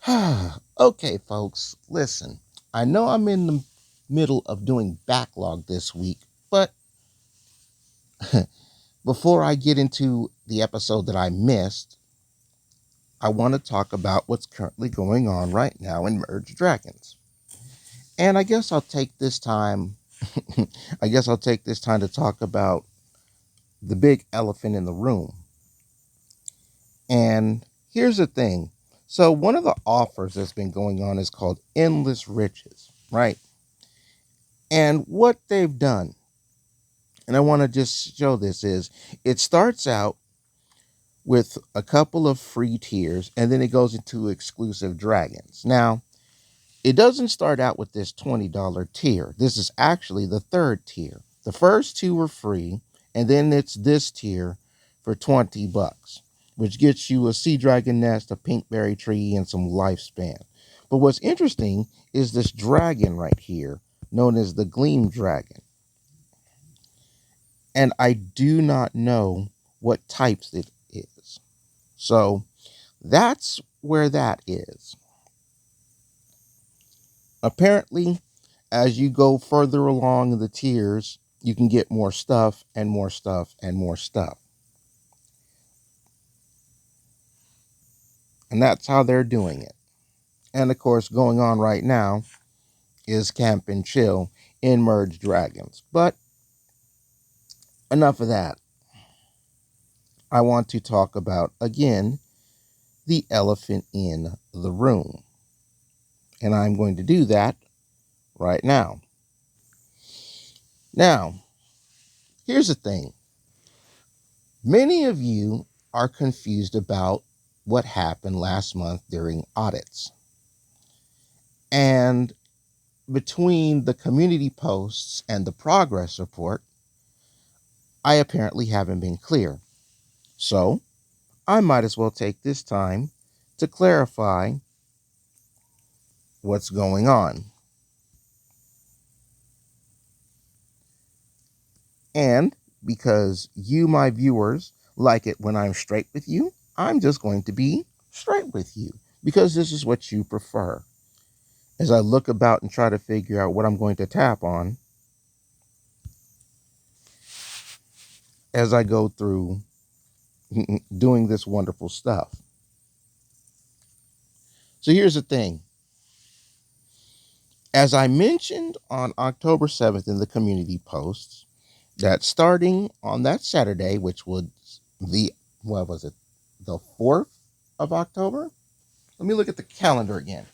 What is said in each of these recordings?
Okay, folks, listen. I know I'm in the middle of doing backlog this week, but before I get into the episode that I missed, I want to talk about what's currently going on right now in Merge Dragons. And I guess I'll take this time to talk about the big elephant in the room. And here's the thing. So one of the offers that's been going on is called Endless Riches, right? And what they've done, and I want to just show this, is it starts out with a couple of free tiers and then it goes into exclusive dragons. Now, it doesn't start out with this $20 tier. This is actually the third tier. The first two are free, and then it's this tier for $20, which gets you a sea dragon nest, a pinkberry tree, and some lifespan. But what's interesting is this dragon right here, known as the Gleam Dragon. And I do not know what types it is. So that's where that is. Apparently, as you go further along in the tiers, you can get more stuff and more stuff and more stuff. And that's how they're doing it. And of course, going on right now is Camp and Chill in Merge Dragons. But enough of that. I want to talk about, again, the elephant in the room. And I'm going to do that right now. Now, here's the thing. Many of you are confused about what happened last month during audits. And between the community posts and the progress report, I apparently haven't been clear. So I might as well take this time to clarify what's going on. And because you, my viewers, like it when I'm straight with you, I'm just going to be straight with you because this is what you prefer. As I look about and try to figure out what I'm going to tap on as I go through doing this wonderful stuff. So here's the thing. As I mentioned on October 7th in the community posts, that starting on that Saturday, which was what was it, the 4th of October? Let me look at the calendar again.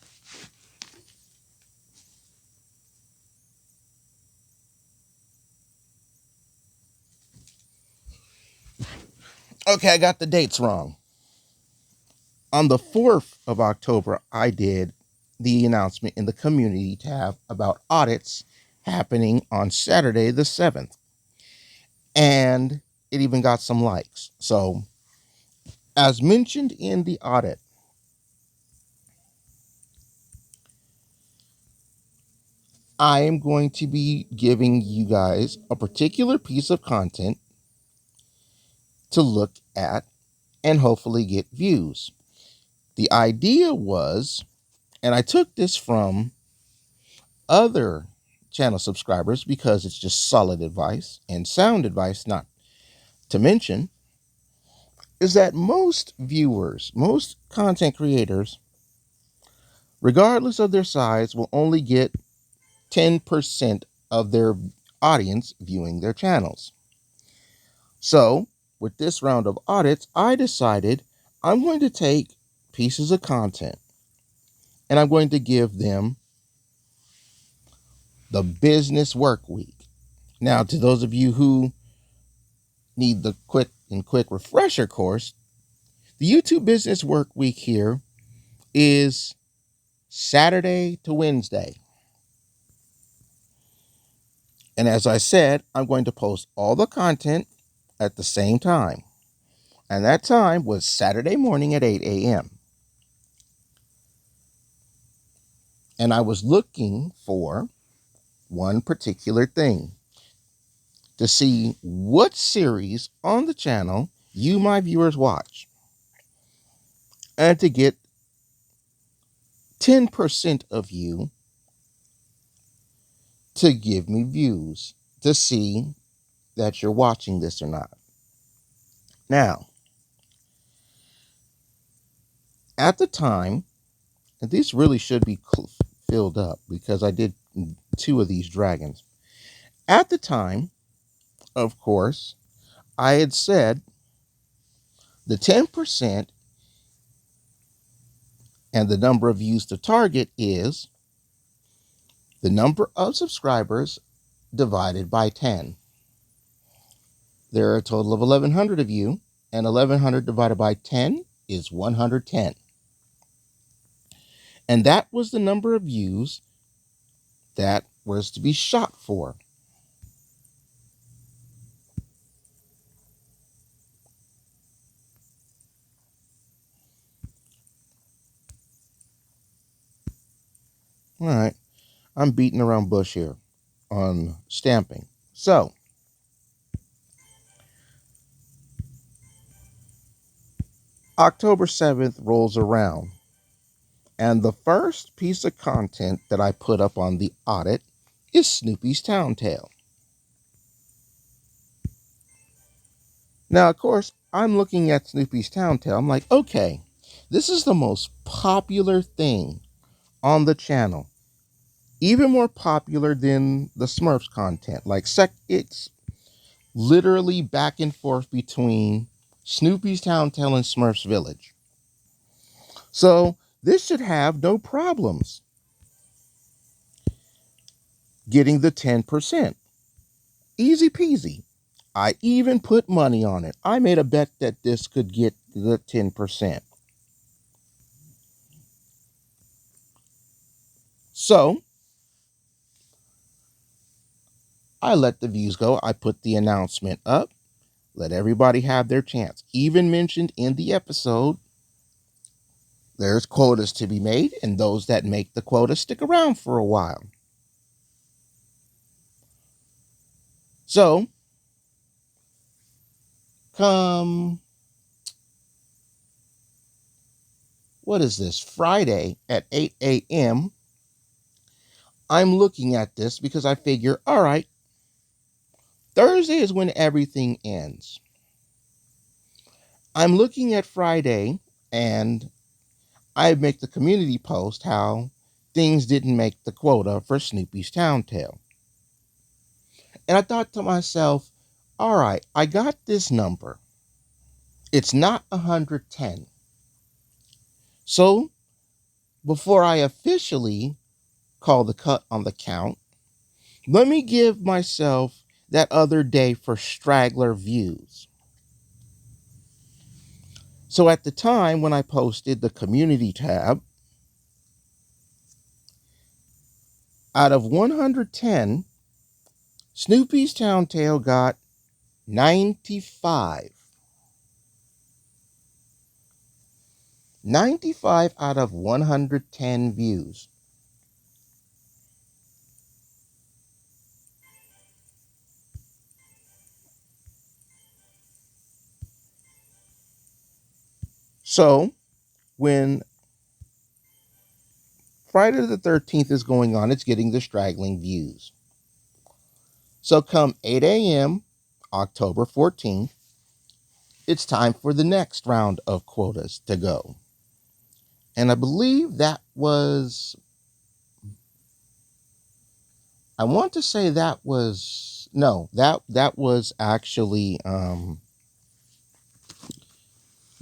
Okay, I got the dates wrong. On the 4th of October, I did the announcement in the community tab about audits happening on Saturday the 7th. And it even got some likes. So, as mentioned in the audit, I am going to be giving you guys a particular piece of content to look at and hopefully get views. The idea was, and I took this from other channel subscribers because it's just solid advice and sound advice, not to mention, is that most viewers, most content creators, regardless of their size, will only get 10% of their audience viewing their channels. So, with this round of audits, I decided I'm going to take pieces of content and I'm going to give them the business work week. Now, to those of you who need the quick refresher course, the YouTube business work week here is Saturday to Wednesday. And as I said, I'm going to post all the content at the same time. And that time was Saturday morning at 8 a.m. And I was looking for one particular thing to see what series on the channel you, my viewers, watch. And to get 10% of you to give me views to see that you're watching this or not. Now, at the time, and these really should be filled up because I did two of these dragons. At the time, of course, I had said the 10% and the number of views to target is the number of subscribers divided by 10. There are a total of 1,100 of you, and 1,100 divided by 10 is 110. And that was the number of views that was to be shot for. All right, I'm beating around bush here on stamping. So, October 7th rolls around, and the first piece of content that I put up on the audit is Snoopy's Town Tale. Now, of course, I'm looking at Snoopy's Town Tale. I'm like, okay, this is the most popular thing on the channel. Even more popular than the Smurfs content. Like, it's literally back and forth between Snoopy's Town Tale and Smurfs Village. So, this should have no problems getting the 10%. Easy peasy. I even put money on it. I made a bet that this could get the 10%. So, I let the views go. I put the announcement up. Let everybody have their chance. Even mentioned in the episode, there's quotas to be made, and those that make the quota stick around for a while. So, come, what is this, Friday at 8 a.m., I'm looking at this because I figure, all right, Thursday is when everything ends. I'm looking at Friday, and I make the community post how things didn't make the quota for Snoopy's Town Tale. And I thought to myself, all right, I got this number. It's not 110. So before I officially call the cut on the count, let me give myself that other day for straggler views. So at the time when I posted the community tab, out of 110, Snoopy's Town Tale got 95. 95 out of 110 views. So when Friday the 13th is going on, it's getting the straggling views. So come 8 a.m., October 14th, it's time for the next round of quotas to go. And I believe that was, I want to say that was, no, that was actually, I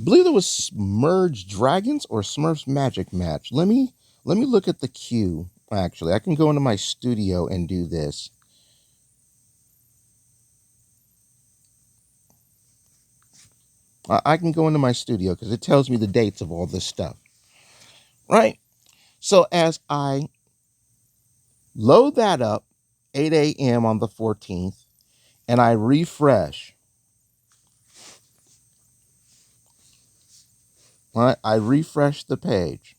believe it was Merge Dragons or Smurfs Magic Match. Let me look at the queue. Actually, I can go into my studio and do this. I can go into my studio because it tells me the dates of all this stuff. Right? So as I load that up, 8 a.m. on the 14th, and I refresh, right? I refresh the page.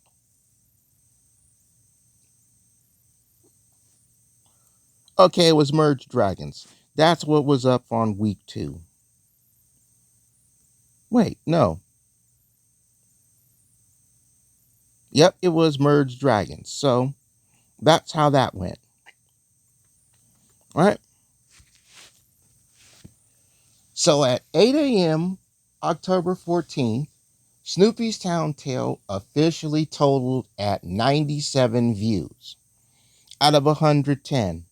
Okay, it was Merge Dragons. That's what was up on week 2. Wait, no. Yep, it was Merge Dragons. So that's how that went. All right. So at 8 a.m., October 14th, Snoopy's Town Tale officially totaled at 97 views out of 110.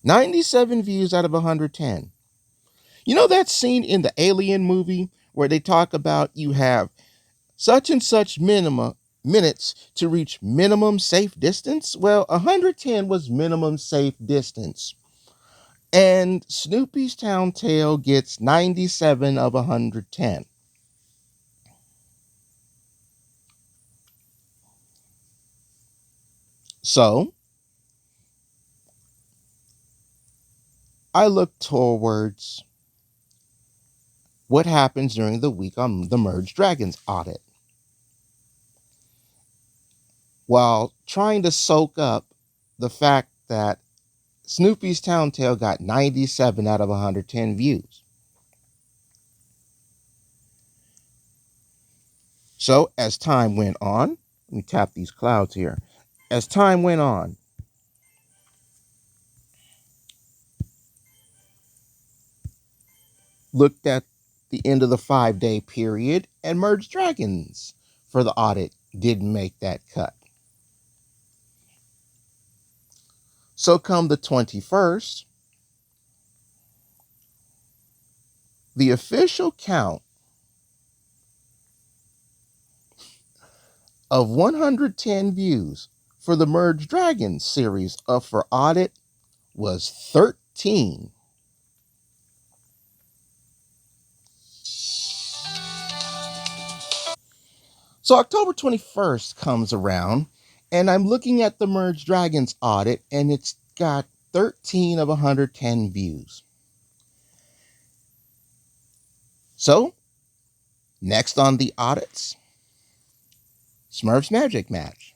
97 views out of 110. You know that scene in the Alien movie where they talk about you have such and such minimum minutes to reach minimum safe distance? Well, 110 was minimum safe distance. And Snoopy's Town Tale gets 97 of 110. So I look towards what happens during the week on the Merge Dragons audit while trying to soak up the fact that Snoopy's Town Tale got 97 out of 110 views. So as time went on, let me tap these clouds here. As time went on, looked at the end of the 5-day period, and Merge Dragons for the audit didn't make that cut. So come the 21st, the official count of 110 views for the Merge Dragons series up for audit was 13. So October 21st comes around, and I'm looking at the Merge Dragons audit, and it's got 13 of 110 views. So, next on the audits, Smurfs Magic Match.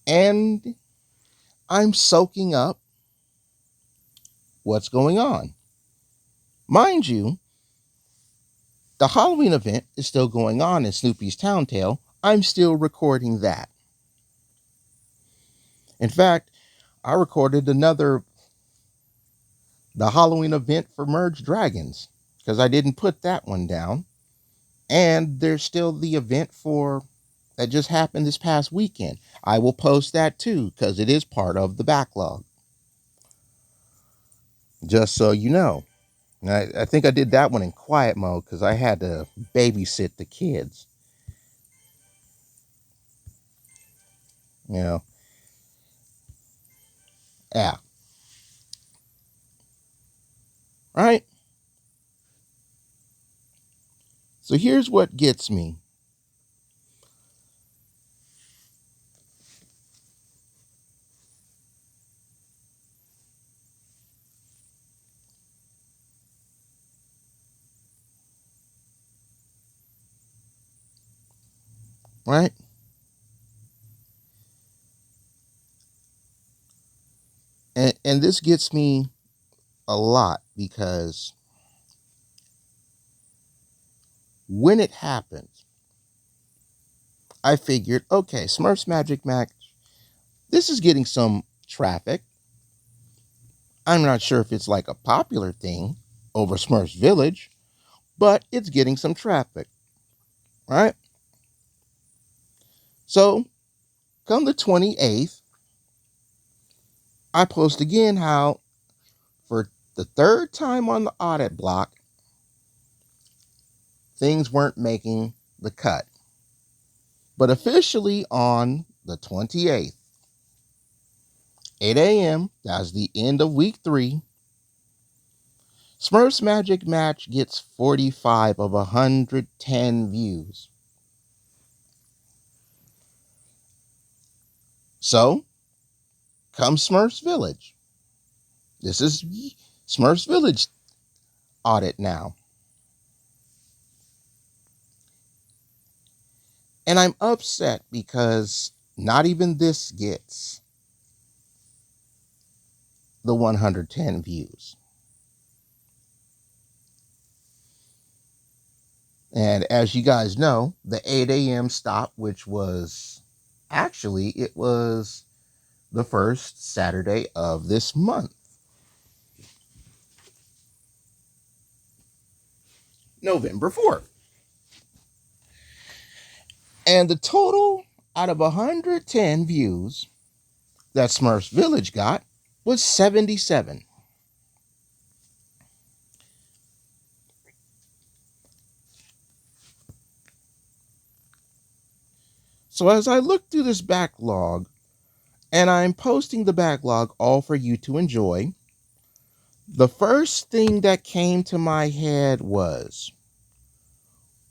And I'm soaking up what's going on. Mind you, the Halloween event is still going on in Snoopy's Town Tale. I'm still recording that. In fact, I recorded the Halloween event for Merge Dragons because I didn't put that one down. And there's still the event for that just happened this past weekend. I will post that too because it is part of the backlog. Just so you know. I think I did that one in quiet mode because I had to babysit the kids. You know, yeah, right? So here's what gets me. Right? And this gets me a lot because when it happened, I figured, okay, Smurfs Magic Match, this is getting some traffic. I'm not sure if it's like a popular thing over Smurfs Village, but it's getting some traffic, right? So, come the 28th, I post again how for the third time on the audit block, things weren't making the cut. But officially on the 28th, 8 a.m., that's the end of week 3, Smurfs Magic Match gets 45 of 110 views. So, come Smurfs Village. This is Smurfs Village audit now. And I'm upset because not even this gets the 110 views. And as you guys know, the 8 a.m. stop, which was actually, it was the first Saturday of this month, November 4th. And the total out of 110 views that Smurfs Village got was 77. So as I look through this backlog, and I'm posting the backlog all for you to enjoy, the first thing that came to my head was,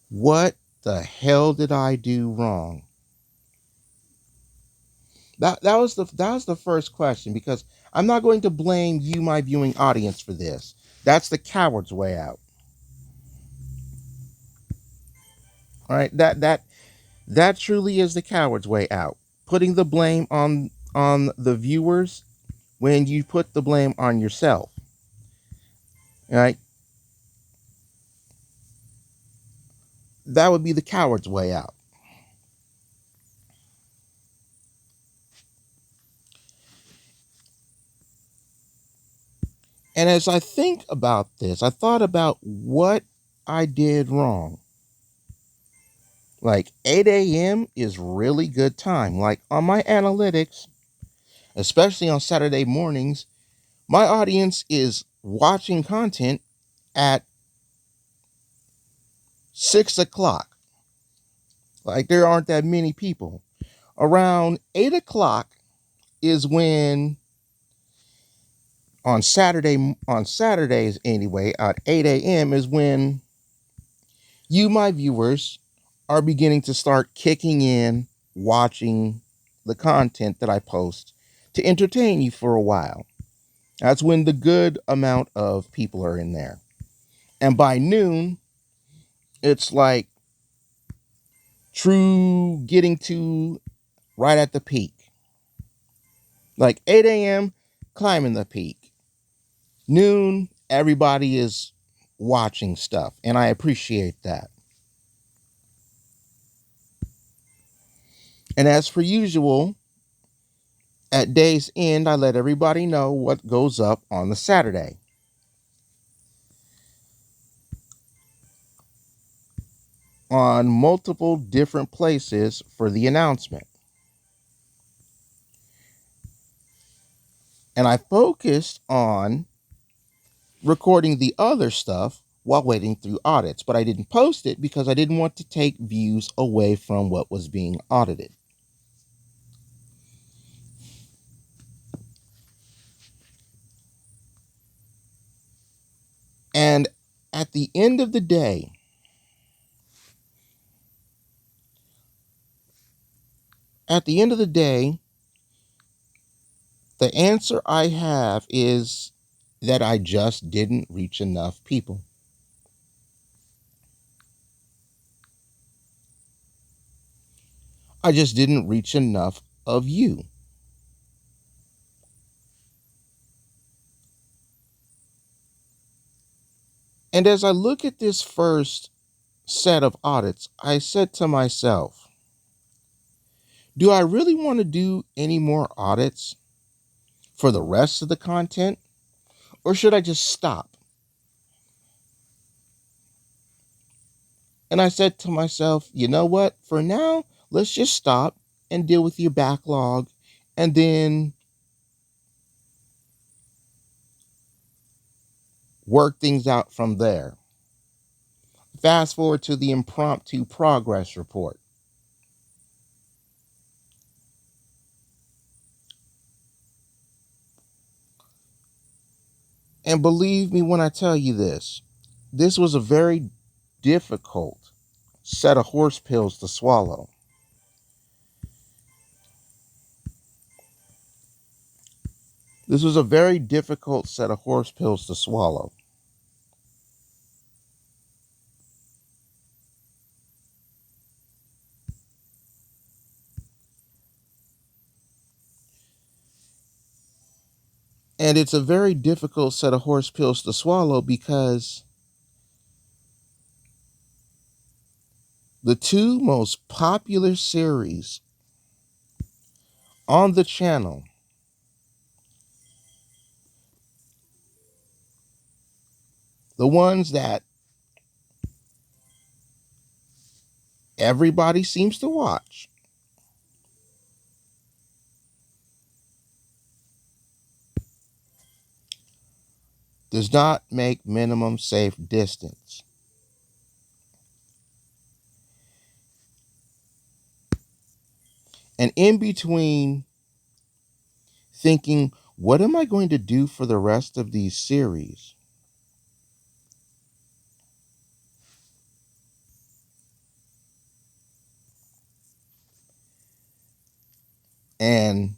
what the hell did I do wrong? That was the first question, because I'm not going to blame you, my viewing audience, for this. That's the coward's way out. All right, that truly is the coward's way out. Putting the blame on the viewers when you put the blame on yourself. All right, that would be the coward's way out. And as I think about this, I thought about what I did wrong. Like 8 a.m. is really good time. Like on my analytics, especially on Saturday mornings, my audience is watching content at 6 o'clock. Like there aren't that many people. Around 8 o'clock is when on Saturdays anyway, at 8 a.m. is when you, my viewers, are beginning to start kicking in, watching the content that I post to entertain you for a while. That's when the good amount of people are in there. And by noon, it's like true getting to right at the peak. Like 8 a.m., climbing the peak. Noon, everybody is watching stuff, and I appreciate that. And as for usual, at day's end, I let everybody know what goes up on the Saturday. On multiple different places for the announcement. And I focused on recording the other stuff while waiting through audits, but I didn't post it because I didn't want to take views away from what was being audited. And at the end of the day, at the end of the day, the answer I have is that I just didn't reach enough people. I just didn't reach enough of you. And as I look at this first set of audits, I said to myself, do I really want to do any more audits for the rest of the content? Or should I just stop? And I said to myself, you know what? For now, let's just stop and deal with your backlog and then work things out from there. Fast forward to the impromptu progress report. And believe me when I tell you this was a very difficult set of horse pills to swallow. This was a very difficult set of horse pills to swallow. And it's a very difficult set of horse pills to swallow because The two most popular series on the channel, the ones that everybody seems to watch, does not make minimum safe distance. And in between thinking, what am I going to do for the rest of these series? And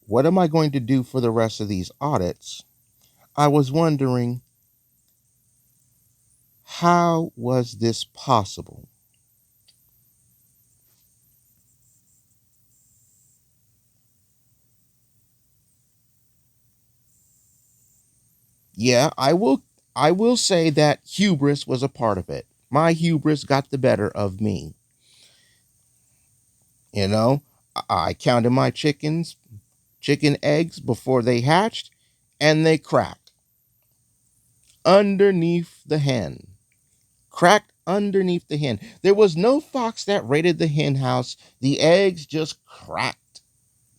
what am I going to do for the rest of these audits? I was wondering, how was this possible? Yeah, I will say that hubris was a part of it. My hubris got the better of me. You know, I counted my chicken eggs before they hatched, and they cracked underneath the hen. Cracked underneath the hen. There was no fox that raided the hen house. The eggs just cracked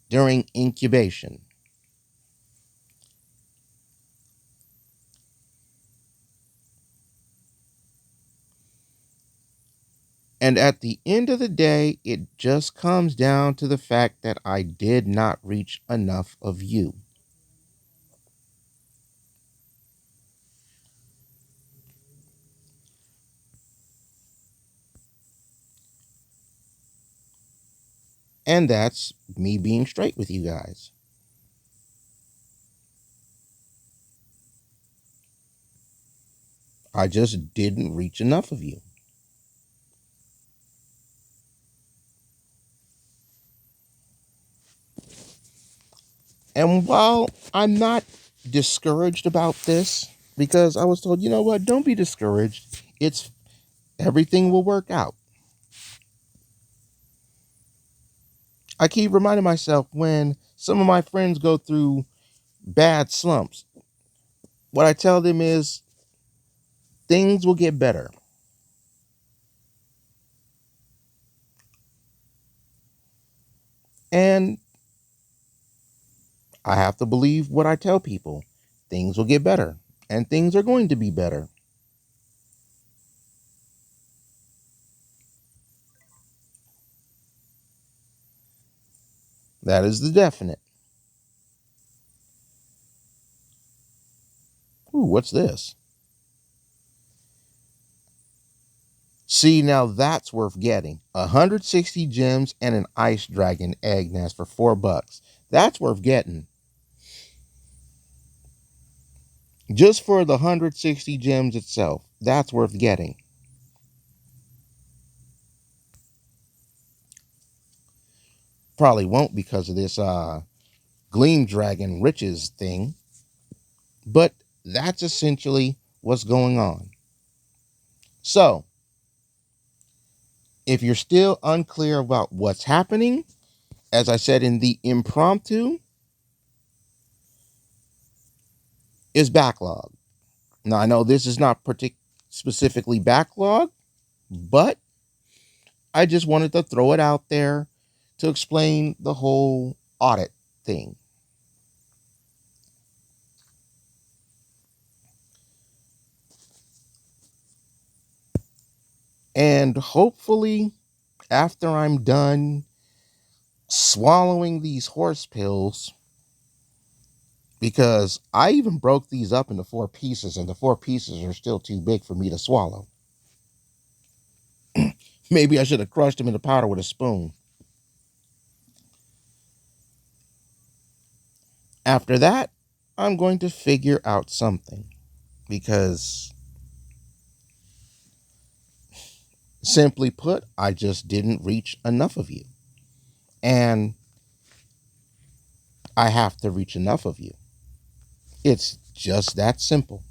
during incubation. And at the end of the day, it just comes down to the fact that I did not reach enough of you. And that's me being straight with you guys. I just didn't reach enough of you. And while I'm not discouraged about this, because I was told, you know what, don't be discouraged. It's everything will work out. I keep reminding myself when some of my friends go through bad slumps, what I tell them is things will get better. And I have to believe what I tell people. Things will get better, and things are going to be better. That is the definite. Ooh, what's this? See, now that's worth getting. 160 gems and an ice dragon egg nest for $4. That's worth getting. Just for the 160 gems itself, that's worth getting. Probably won't because of this Gleam Dragon Riches thing, but that's essentially what's going on. So, if you're still unclear about what's happening, as I said in the impromptu, is backlog. Now, I know this is not specifically backlog, but I just wanted to throw it out there to explain the whole audit thing. And hopefully, after I'm done swallowing these horse pills, because I even broke these up into four pieces, and the four pieces are still too big for me to swallow. Maybe I should have crushed them into powder with a spoon. After that, I'm going to figure out something because, simply put, I just didn't reach enough of you. And I have to reach enough of you. It's just that simple.